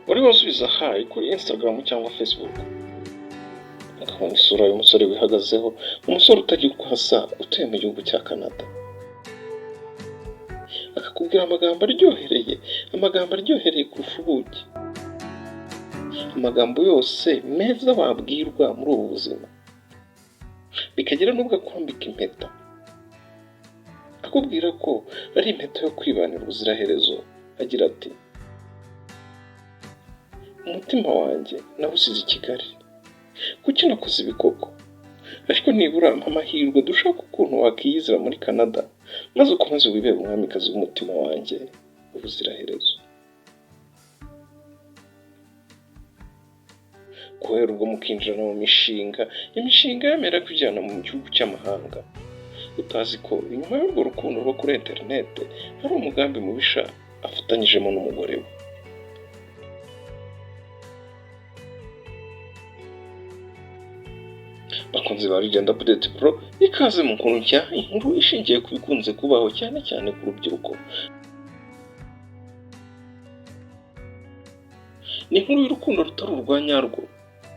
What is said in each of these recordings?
wari wasubiza hayi kuri Instagram cyangwa Facebook, akabona isura y'umusore wihagazeho, umusore utagikuhasa utuye mu gihugu cya Canada, akakubwira amagambo aryohereye kurusha ubuki, amagambo yose meza wabwirwa muri ubu buzima, bikagera n'ubwo akwambika impeta, akubwira ko ari impeta yo kwibanira ubuziraherezo, agira ati umutima wanjye nawusize i Kigali, kuki nakoze ibi koko? Ariko nibura amahirwe dushaka ukuntu wakiyizira muri Canada, maze ukomeze wibere umwamikazi w'umutima wanjye ubuziraherezo. Kubera ubwo mukinjirana mu imishinga yemera kujyana mu gihugu cy'amahanga, utazi ko inyuma y'urwo rukundo rwo kuri interinete hari umugambi mubisha afatanyijemo n'umugore we. Bakunze ba Urugendo Update Pro, ikaze mu nkuru nshya, inkuru ishingiye ku bikunze kubaho cyane cyane ku rubyiruko. Ni inkuru y'urukundo rutari urwa nyarwo,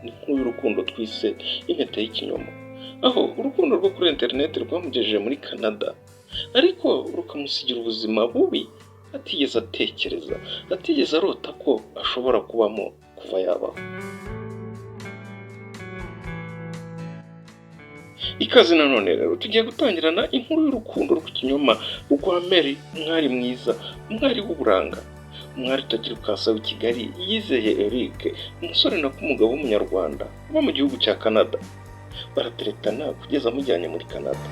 ni inkuru y'urukundo twise impeta y'ikinyoma, aho urukundo rwo kuri interinete rwamugejeje muri Canada, ariko rukamusigira ubuzima bubi atigeze atekereza, atigeze arota ko ashobora kubamo kuva yabaho. Ikaze nanone rero tugiye gutangirana inkuru y'urukundo rw'ikinyoma rwa Mary, umwali mwiza, umwali w'uburanga, umwali utagira ukasa w'i Kigali, yizeye Eric, umusore n'umugabo w'umunyarwanda uba mu gihugu cya Canada. Barateretana kugeza amujyanye muri Canada.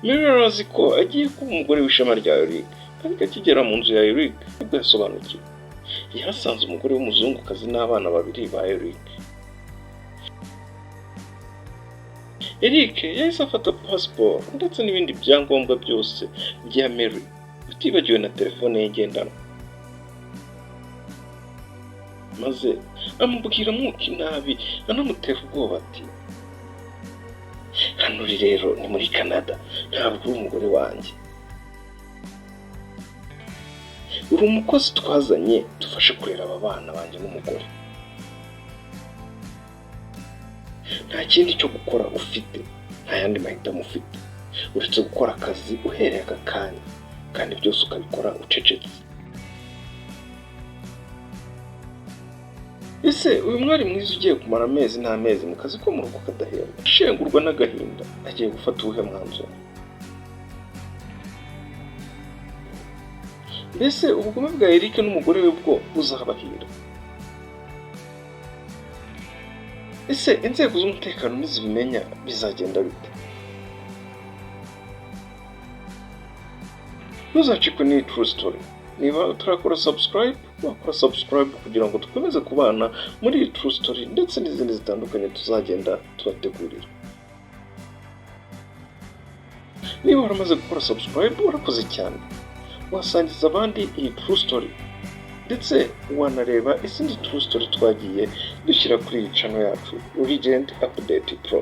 Mary arazi ko agiye kuba umugore w'ishema rya Eric, ariko akigera mu nzu ya Eric nibwo yasobanukiwe. Yahasanze umugore w'umuzungukazi n'abana babiri ba Eric. Eric yahise afata passport ndetse n'ibindi byangombwa byose bya Mary, utibagiwe na telefone ye ngendanwa, maze amubwira mwuka inabi, anamutera ubwoba ati hano uri rero ni muri Canada, ntabwo uri umugore wanjye, uri umukozi twazanye dufashe kurera aba bana banjye n'umugore, nta kindi cyo gukora ufite, nta yandi mahitamo ufite uretse gukora akazi uhereye aka kanya, kandi byose ukabikora ucecetse. Ese uyu mwari mwiza ugiye kumara amezi n'amezi mu kazi ko mu rugo kadahembwa, ashengurwa n'agahinda, agiye gufata uwuhe mwanzuro? Mbese ubugome bwa Eric n'umugore we bwo buzabahira? Ese inzego z'umutekano nizibimenya bizagenda bite? Ntuzacikwe n'iyi true story. Niba utarakora subscribe, wakora subscribe kugira ngo dukomeze kubana muri iyi true story ndetse n'izindi zitandukanye tuzagenda tubategurira. Niba waramaze gukora subscribe, warakoze cyane. Wasangiza abandi iyi true story, ndetse wanareba izindi true story twagiye dushyira kuri iyi channel yacu Urugendo Update Pro.